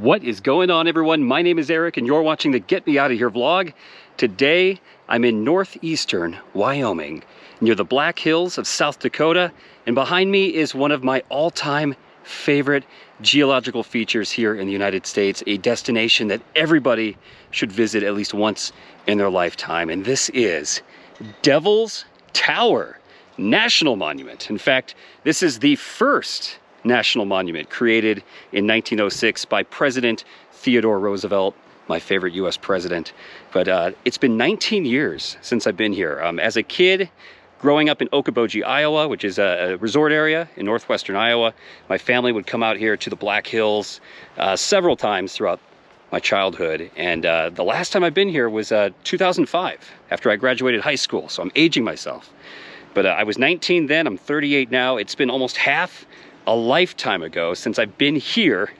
What is going on, everyone? My name is Eric and you're watching the Get Me Out of Here vlog. Today I'm in northeastern Wyoming near the Black Hills of South Dakota, and behind me is one of my all-time favorite geological features here in the United States, a destination that everybody should visit at least once in their lifetime, and this is Devil's Tower National Monument. In fact, this is the first national monument created in 1906 by President Theodore Roosevelt, my favorite US president. But it's been 19 years since I've been here. As a kid, growing up in Okoboji, Iowa, which is a resort area in northwestern Iowa, my family would come out here to the Black Hills several times throughout my childhood. And the last time I've been here was 2005, after I graduated high school, so I'm aging myself. But I was 19 then, I'm 38 now. It's been almost half a lifetime ago since I've been here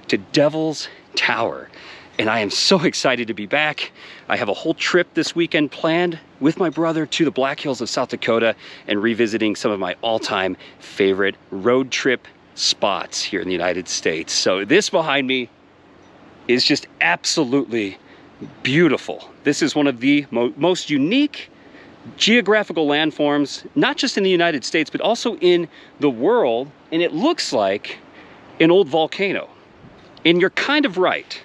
to Devil's Tower, and I am so excited to be back. I have a whole trip this weekend planned with my brother to the Black Hills of South Dakota and revisiting some of my all-time favorite road trip spots here in the United States. So this behind me is just absolutely beautiful. This is one of the most unique geographical landforms, not just in the United States, but also in the world, and it looks like an old volcano. And you're kind of right.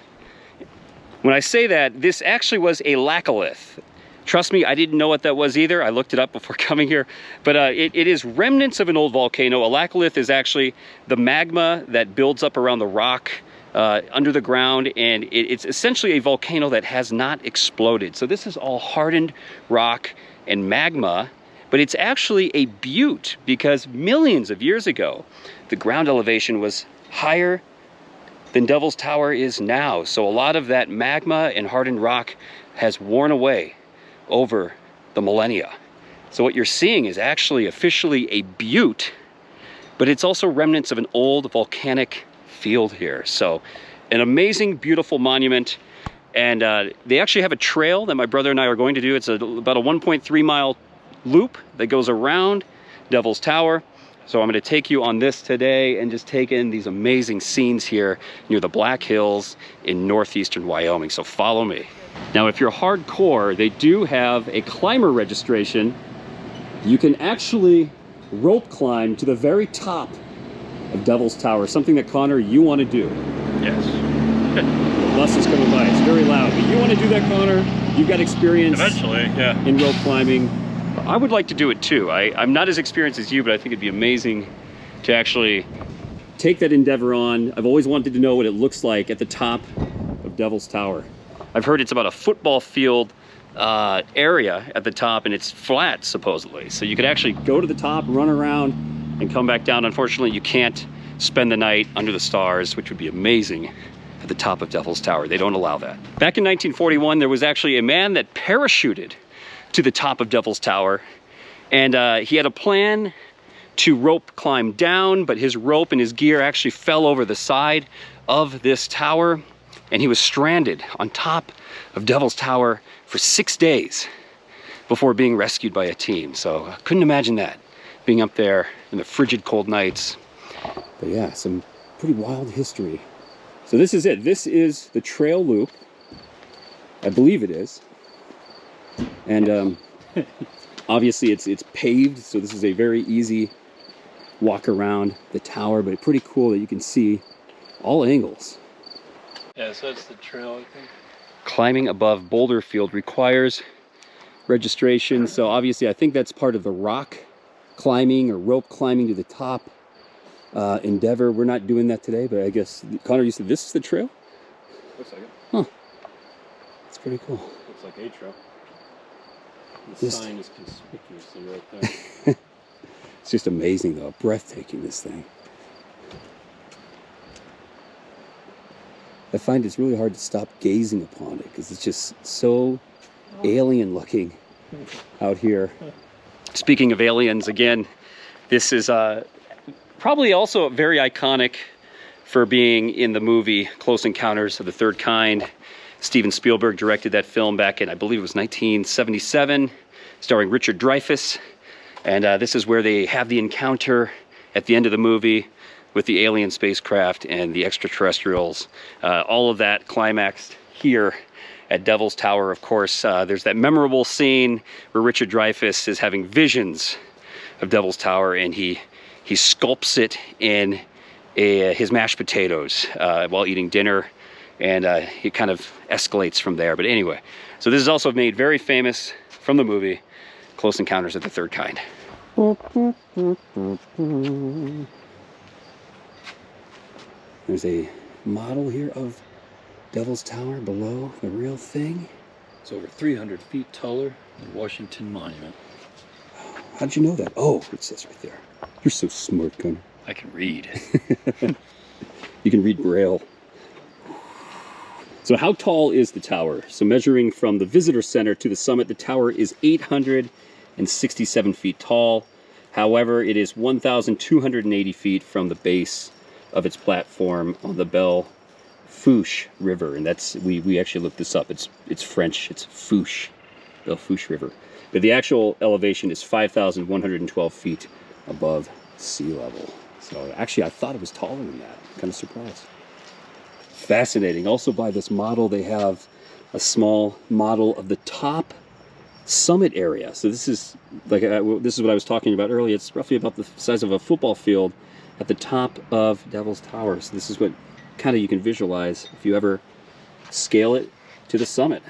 When I say that, this actually was a laccolith. Trust me, I didn't know what that was either. I looked it up before coming here, but it is remnants of an old volcano. A laccolith is actually the magma that builds up around the rock under the ground, and it's essentially a volcano that has not exploded. So this is all hardened rock and magma, but it's actually a butte because millions of years ago, the ground elevation was higher than Devil's Tower is now. So a lot of that magma and hardened rock has worn away over the millennia. So what you're seeing is actually officially a butte, but it's also remnants of an old volcanic field here. So an amazing, beautiful monument. And they actually have a trail that my brother and I are going to do. It's about a 1.3 mile loop that goes around Devil's Tower. So I'm going to take you on this today and just take in these amazing scenes here near the Black Hills in northeastern Wyoming. So follow me. Now, if you're hardcore, they do have a climber registration. You can actually rope climb to the very top of Devil's Tower, something that, Connor, you want to do. Yes. The bus is coming by, it's very loud, but you want to do that, Connor? You've got experience Eventually, yeah, in rope climbing. I would like to do it too. I'm not as experienced as you, but I think it'd be amazing to actually take that endeavor on. I've always wanted to know what it looks like at the top of Devil's Tower. I've heard it's about a football field area at the top, and it's flat supposedly. So you could actually go to the top, run around, and come back down. Unfortunately, you can't spend the night under the stars, which would be amazing at the top of Devil's Tower. They don't allow that. Back in 1941, there was actually a man that parachuted to the top of Devil's Tower, and he had a plan to rope climb down, but his rope and his gear actually fell over the side of this tower, and he was stranded on top of Devil's Tower for 6 days before being rescued by a team. So I couldn't imagine that, being up there in the frigid cold nights. But yeah, some pretty wild history. So this is it. This is the trail loop. I believe it is. And obviously it's paved, so this is a very easy walk around the tower, but pretty cool that you can see all angles. Yeah, so that's the trail, I think. Climbing above Boulder Field requires registration, so obviously I think that's part of the rock climbing or rope climbing to the top endeavor. We're not doing that today, but I guess, Connor, you said this is the trail? Looks like it. Huh. That's pretty cool. Looks like a trail. The sign is conspicuously right there. It's just amazing though, breathtaking, this thing. I find it's really hard to stop gazing upon it because it's just so alien looking out here. Speaking of aliens, again, this is probably also very iconic for being in the movie Close Encounters of the Third Kind. Steven Spielberg directed that film back in, I believe it was 1977, starring Richard Dreyfuss. And this is where they have the encounter at the end of the movie with the alien spacecraft and the extraterrestrials. All of that climaxed here at Devil's Tower. Of course, there's that memorable scene where Richard Dreyfuss is having visions of Devil's Tower, and he sculpts it in his mashed potatoes while eating dinner, and it kind of escalates from there. But anyway, so this is also made very famous from the movie Close Encounters of the Third Kind. There's a model here of Devil's Tower below the real thing. It's over 300 feet taller than Washington Monument. How did you know that? Oh, it says right there. You're so smart, Connor. I can read. You can read Braille. So how tall is the tower? So measuring from the visitor center to the summit, the tower is 867 feet tall. However, it is 1,280 feet from the base of its platform on the Belle Fourche River. And that's, we actually looked this up. It's French, it's Fourche, Belle Fourche River. But the actual elevation is 5,112 feet above sea level. So actually, I thought it was taller than that. I'm kind of surprised. Fascinating. Also by this model, they have a small model of the top summit area. So this is like this is what I was talking about earlier. It's roughly about the size of a football field at the top of Devil's Tower. So this is what kind of you can visualize if you ever scale it to the summit.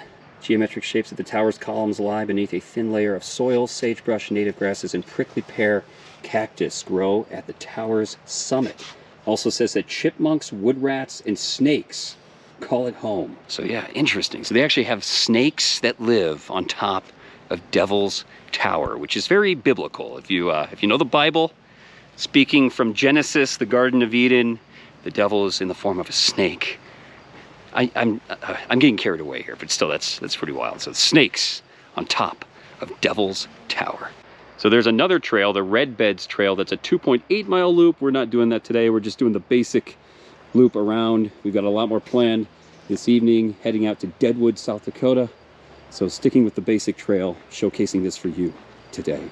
Geometric shapes of the tower's columns lie beneath a thin layer of soil, sagebrush, native grasses, and prickly pear cactus grow at the tower's summit. Also says that chipmunks, wood rats, and snakes call it home. So yeah, interesting. So they actually have snakes that live on top of Devil's Tower, which is very biblical. If you know the Bible, speaking from Genesis, the Garden of Eden, the devil is in the form of a snake. I'm getting carried away here, but still, that's pretty wild. So snakes on top of Devil's Tower. So there's another trail, the Red Beds Trail, that's a 2.8-mile loop. We're not doing that today. We're just doing the basic loop around. We've got a lot more planned this evening, heading out to Deadwood, South Dakota. So sticking with the basic trail, showcasing this for you today.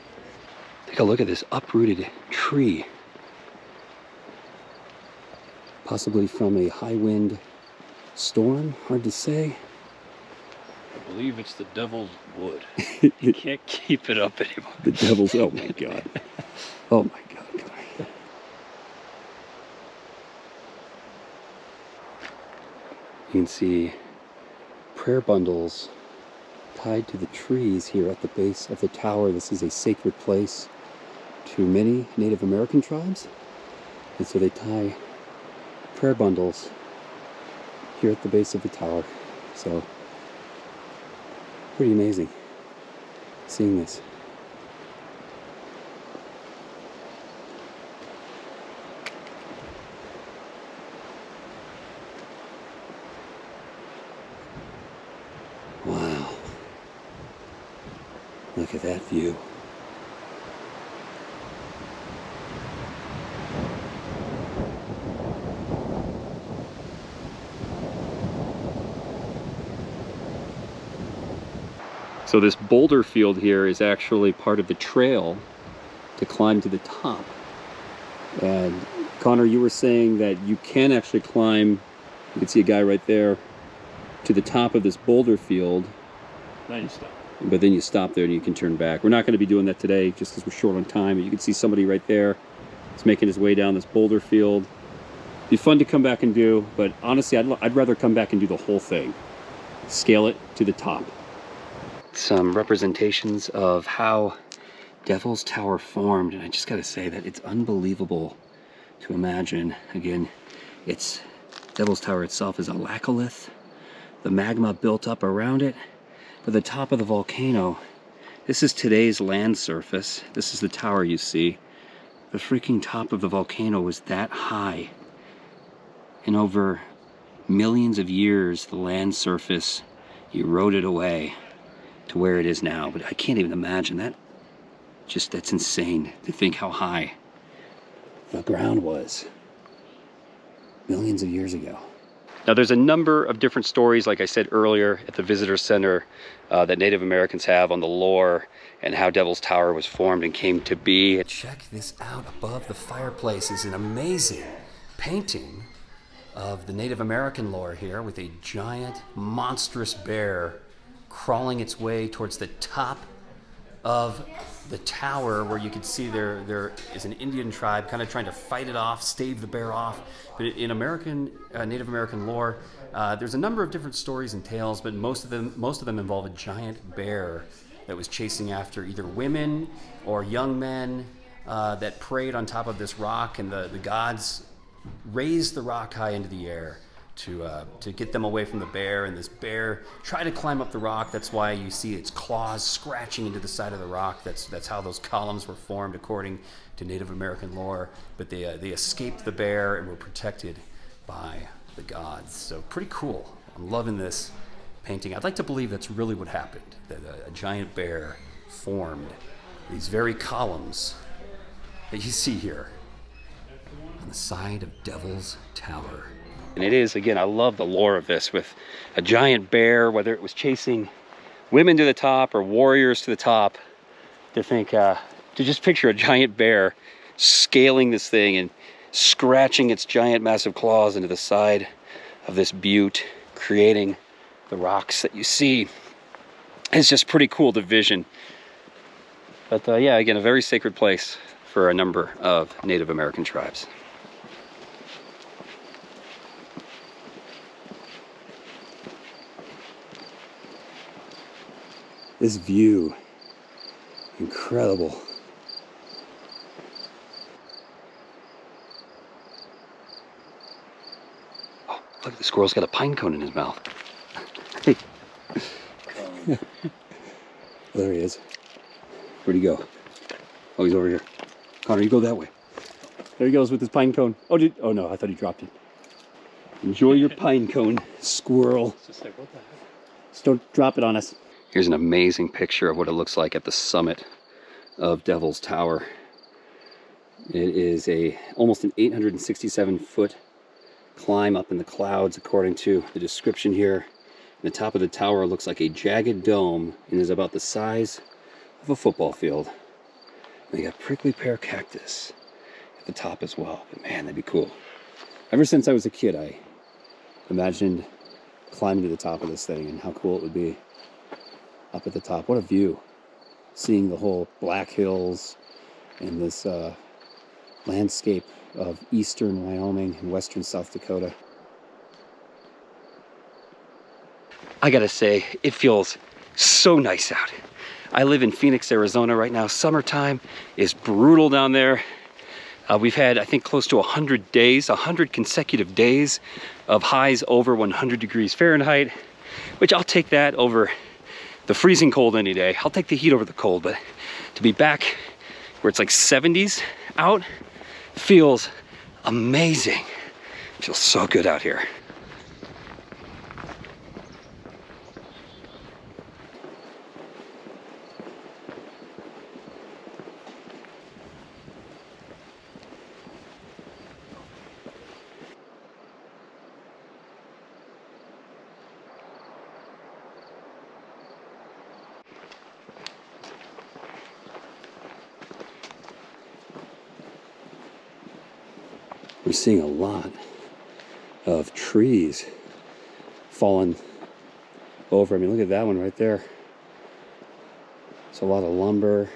Take a look at this uprooted tree. Possibly from a high wind storm, hard to say. I believe it's the devil's wood. You can't keep it up anymore. The devil's, oh my God. Oh my God. You can see prayer bundles tied to the trees here at the base of the tower. This is a sacred place to many Native American tribes. And so they tie prayer bundles here at the base of the tower. So pretty amazing seeing this. Wow. Look at that view. So this boulder field here is actually part of the trail to climb to the top. And Connor, you were saying that you can actually climb, you can see a guy right there, to the top of this boulder field. Then you stop. But then you stop there and you can turn back. We're not going to be doing that today just because we're short on time. But you can see somebody right there. He's making his way down this boulder field. Be fun to come back and do, but honestly, I'd rather come back and do the whole thing. Scale it to the top. Some representations of how Devil's Tower formed, and I just gotta say that it's unbelievable to imagine. Again, it's Devil's Tower itself is a laccolith. The magma built up around it, but the top of the volcano, this is today's land surface. This is the tower you see. The freaking top of the volcano was that high. And over millions of years, the land surface eroded away to where it is now. But I can't even imagine that. Just, that's insane to think how high the ground was millions of years ago. Now there's a number of different stories, like I said earlier, at the visitor center that Native Americans have on the lore and how Devil's Tower was formed and came to be. Check this out. Above the fireplace is an amazing painting of the Native American lore here, with a giant, monstrous bear crawling its way towards the top of the tower, where you can see there is an Indian tribe kind of trying to fight it off, stave the bear off. But in Native American lore, there's a number of different stories and tales, but most of them involve a giant bear that was chasing after either women or young men that preyed on top of this rock, and the gods raised the rock high into the air to get them away from the bear, and this bear tried to climb up the rock. That's why you see its claws scratching into the side of the rock. That's how those columns were formed according to Native American lore. But they escaped the bear and were protected by the gods. So pretty cool. I'm loving this painting. I'd like to believe that's really what happened, that a giant bear formed these very columns that you see here on the side of Devil's Tower. And it is, again, I love the lore of this, with a giant bear, whether it was chasing women to the top or warriors to the top, to just picture a giant bear scaling this thing and scratching its giant massive claws into the side of this butte, creating the rocks that you see. It's just pretty cool to vision. But yeah, again, a very sacred place for a number of Native American tribes. This view, incredible. Oh, look, the squirrel's got a pine cone in his mouth. There he is. Where'd he go? Oh, he's over here. Connor, you go that way. There he goes with his pine cone. Oh no, I thought he dropped it. Enjoy your pine cone, squirrel. It's just like, what the heck? Just don't drop it on us. Here's an amazing picture of what it looks like at the summit of Devil's Tower. It is almost an 867-foot climb up in the clouds, according to the description here. The top of the tower looks like a jagged dome and is about the size of a football field. And they got prickly pear cactus at the top as well. But man, that'd be cool. Ever since I was a kid, I imagined climbing to the top of this thing and how cool it would be up at the top. What a view. Seeing the whole Black Hills and this landscape of eastern Wyoming and western South Dakota. I gotta say, it feels so nice out. I live in Phoenix, Arizona right now. Summertime is brutal down there. We've had, I think, close to 100 days, 100 consecutive days of highs over 100 degrees Fahrenheit, which I'll take that over the freezing cold any day. I'll take the heat over the cold, but to be back where it's like 70s out feels amazing. It feels so good out here. We're seeing a lot of trees falling over. I mean, look at that one right there. It's a lot of lumber.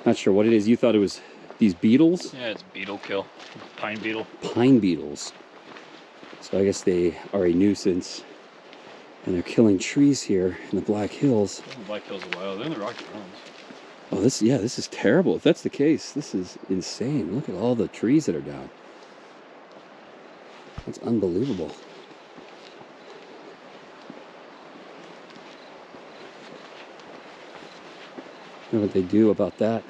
Not sure what it is. You thought it was these beetles? Yeah, it's beetle kill. Pine beetle. Pine beetles. So I guess they are a nuisance. And they're killing trees here in the Black Hills. The Black Hills are wild. They're in the Rocky Mountains. Oh, this is terrible. If that's the case, this is insane. Look at all the trees that are down. That's unbelievable. I wonder what they do about that.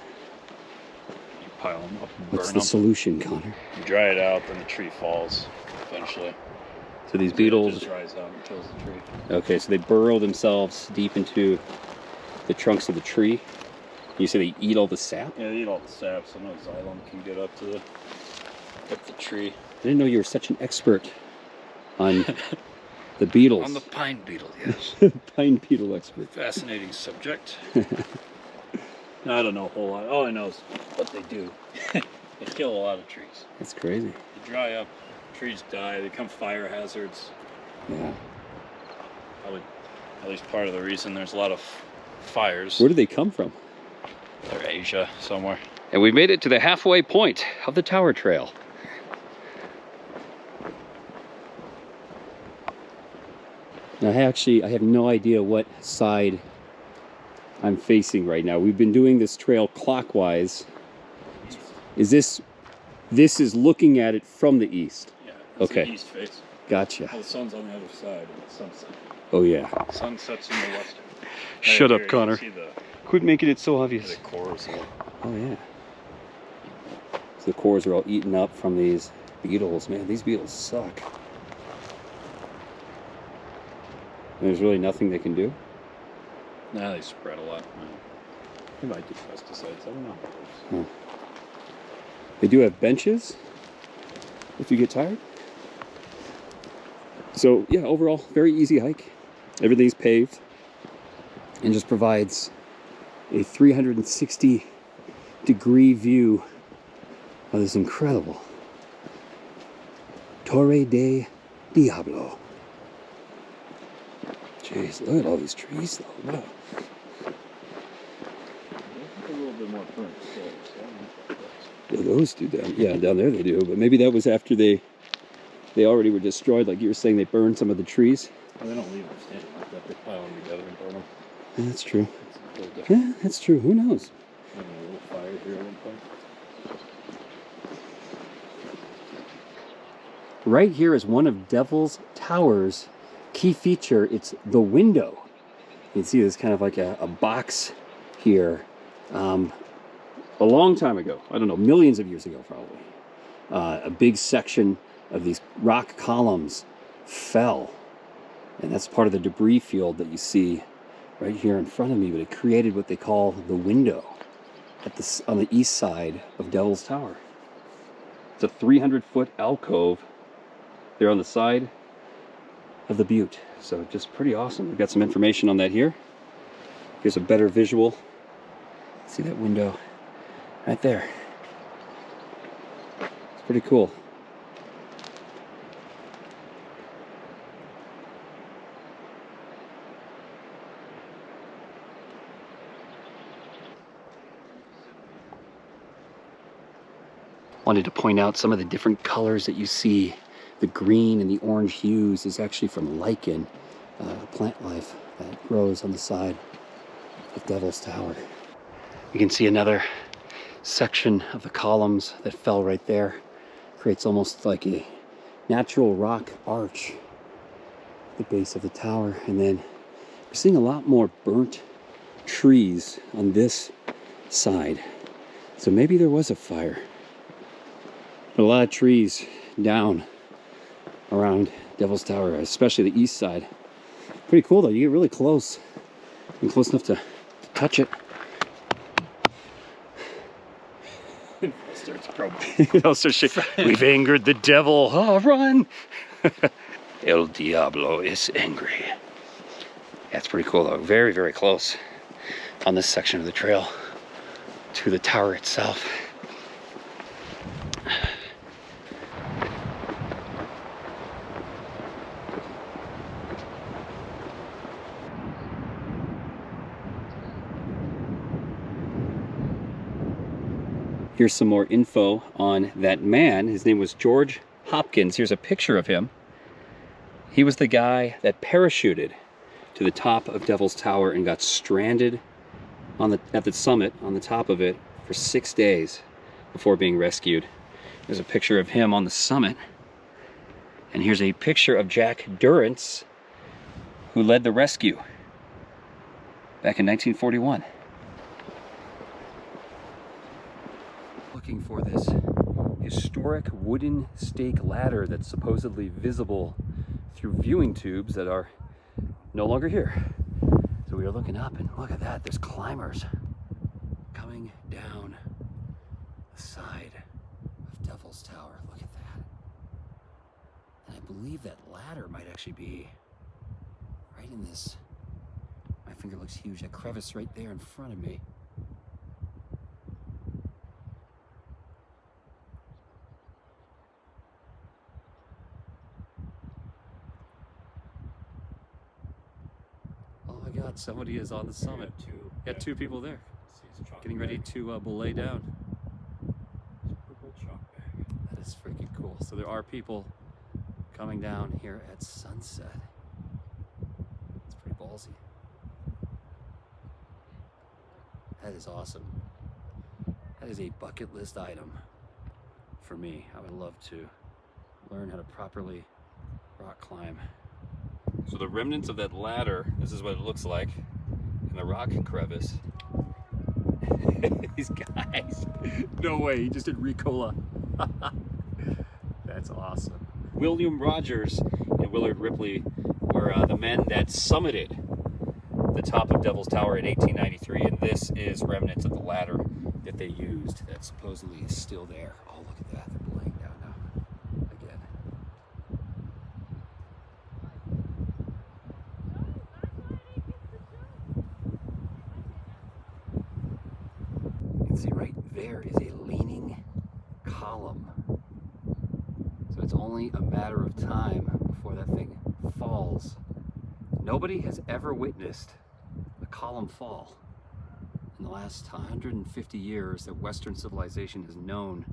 You pile them up and What's burn the them. solution, Connor? You dry it out, then the tree falls eventually. So these It beetles... just dries out and kills the tree. Okay, so they burrow themselves deep into the trunks of the tree. You say they eat all the sap? Yeah, they eat all the sap, so no xylem can get up the tree. I didn't know you were such an expert on the beetles. On the pine beetle, yes. Pine beetle expert. Fascinating subject. I don't know a whole lot. All I know is what they do. They kill a lot of trees. That's crazy. They dry up, trees die, they become fire hazards. Yeah. Probably at least part of the reason there's a lot of fires. Where do they come from? They're Asia somewhere. And we made it to the halfway point of the tower trail. Now, I have no idea what side I'm facing right now. We've been doing this trail clockwise. Is this is looking at it from the east? Yeah, it's okay. The east face. Gotcha. Well, the sun's on the other side of the sunset. Oh yeah. Sun sets in the western. Shut Right up, Connor. Quit making it so obvious. The cores. Oh yeah. So the cores are all eaten up from these beetles. Man, these beetles suck. And there's really nothing they can do? Nah, they spread a lot. They might do pesticides. I don't know. Huh. They do have benches if you get tired. So yeah, overall, very easy hike. Everything's paved and just provides a 360-degree view of this incredible Torre de Diablo. Jeez, look at all these trees though. Wow. A little bit more burnt. Yeah, those do down. Yeah, down there they do. But maybe that was after they already were destroyed. Like you were saying, they burned some of the trees. Well, they don't leave them standing like that. They pile them together and burn them. Yeah, that's true. It's a little different. Yeah, that's true. Who knows? Maybe a little fire here at one point. Right here is one of Devil's Tower's key feature. It's the window. You can see there's kind of like a box here. A long time ago, I don't know, millions of years ago probably, a big section of these rock columns fell. And that's part of the debris field that you see right here in front of me, but it created what they call the window on the east side of Devil's Tower. It's a 300-foot alcove there on the side of the butte. So just pretty awesome. We've got some information on that here. Here's a better visual. See that window right there. It's pretty cool. Wanted to point out some of the different colors that you see. The green and the orange hues is actually from lichen, plant life that grows on the side of Devil's Tower. You can see another section of the columns that fell right there. Creates almost like a natural rock arch at the base of the tower. And then we're seeing a lot more burnt trees on this side. So maybe there was a fire. But a lot of trees down around Devil's Tower, especially the east side. Pretty cool though, you get really close. And close enough to touch it. It starts crumbling. It all starts shaking. We've angered the devil. Oh, run! El Diablo is angry. That's pretty cool though. Very, very close on this section of the trail to the tower itself. Here's some more info on that man. His name was George Hopkins. Here's a picture of him. He was the guy that parachuted to the top of Devil's Tower and got stranded at the summit on the top of it for 6 days before being rescued. There's a picture of him on the summit. And here's a picture of Jack Durrance, who led the rescue back in 1941. Looking for this historic wooden stake ladder that's supposedly visible through viewing tubes that are no longer here. So we are looking up and look at that, there's climbers coming down the side of Devil's Tower. Look at that. And I believe that ladder might actually be right in this. My finger looks huge. That crevice right there in front of me. Oh my God, somebody is on the summit. Got two people there. Getting ready to belay down. That is freaking cool. So there are people coming down here at sunset. It's pretty ballsy. That is awesome. That is a bucket list item for me. I would love to learn how to properly rock climb. So the remnants of that ladder, this is what it looks like in the rock crevice. These guys, no way, he just did Ricola. That's awesome. William Rogers and Willard Ripley were the men that summited the top of Devil's Tower in 1893, and this is remnants of the ladder that they used that supposedly is still there. Oh, look at that, they're laying down now again. You can see right there is a leaning column. So it's only a matter of time before that thing falls. Nobody has ever witnessed a column fall in the last 150 years that Western civilization has known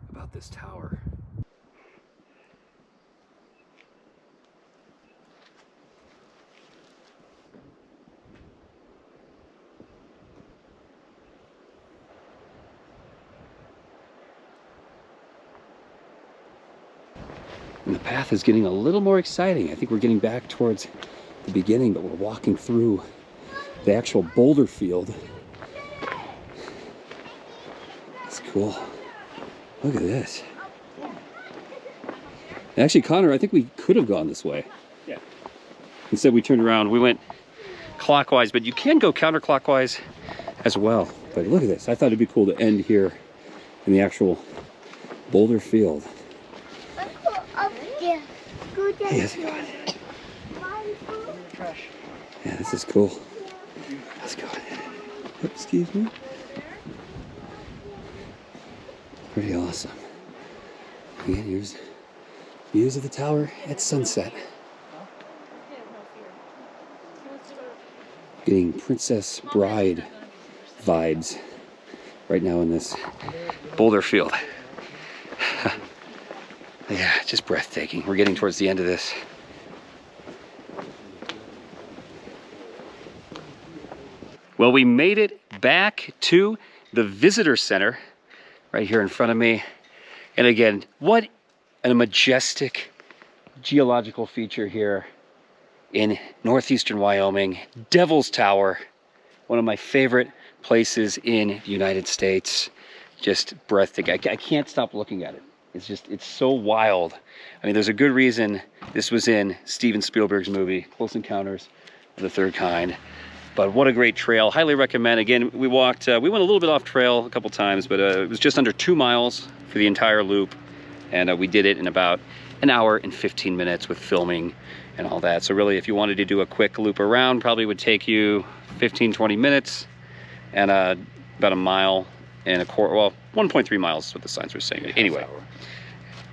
about this tower. And the path is getting a little more exciting. I think we're getting back towards the beginning, but we're walking through the actual boulder field. It's cool. Look at this. Actually, Connor, I think we could have gone this way. Yeah. Instead, we turned around. We went clockwise, but you can go counterclockwise as well. But look at this. I thought it'd be cool to end here in the actual boulder field. Hey, how's it going? Yeah, this is cool. Let's go. Excuse me. Pretty awesome. Again, here's views of the tower at sunset. Getting Princess Bride vibes right now in this boulder field. Yeah, just breathtaking. We're getting towards the end of this. Well, we made it back to the visitor center right here in front of me. And again, what a majestic geological feature here in northeastern Wyoming. Devil's Tower, one of my favorite places in the United States. Just breathtaking. I can't stop looking at it. It's just, it's so wild. I mean, there's a good reason this was in Steven Spielberg's movie, Close Encounters of the Third Kind. But what a great trail. Highly recommend. Again, we went a little bit off trail a couple times, but it was just under 2 miles for the entire loop. And we did it in about an hour and 15 minutes with filming and all that. So really, if you wanted to do a quick loop around, probably would take you 15, 20 minutes and about a mile and a quarter, well, 1.3 miles is what the signs were saying. Anyway,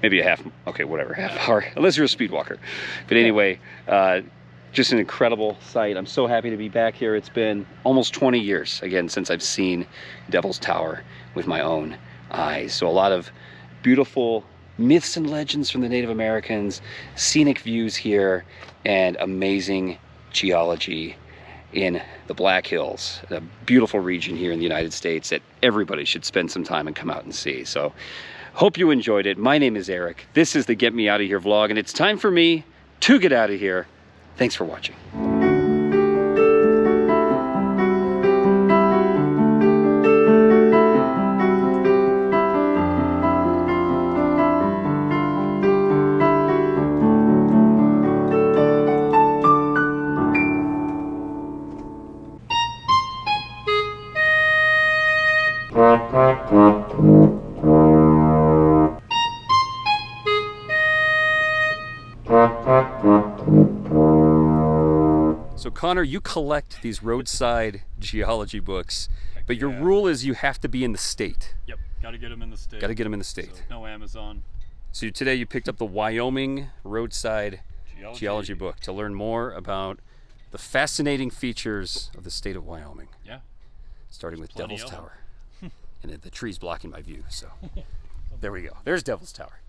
maybe a half, okay, whatever, half hour, unless you're a speed walker. But anyway, just an incredible sight. I'm so happy to be back here. It's been almost 20 years, again, since I've seen Devil's Tower with my own eyes. So a lot of beautiful myths and legends from the Native Americans, scenic views here, and amazing geology in the Black Hills, a beautiful region here in the United States that everybody should spend some time and come out and see. So hope you enjoyed it. My name is Eric. This is the Get Me Out of Here vlog, and it's time for me to get out of here. Thanks for watching. So Connor, you collect these roadside geology books, but your Yeah. rule is you have to be in the state. Yep, gotta get them in the state. Got to get them in the state. So no Amazon. So today you picked up the Wyoming roadside geology book to learn more about the fascinating features of the state of Wyoming. Yeah. Starting with plenty Devil's of 'em. Tower. And the tree's blocking my view, so there we go. There's Devil's Tower.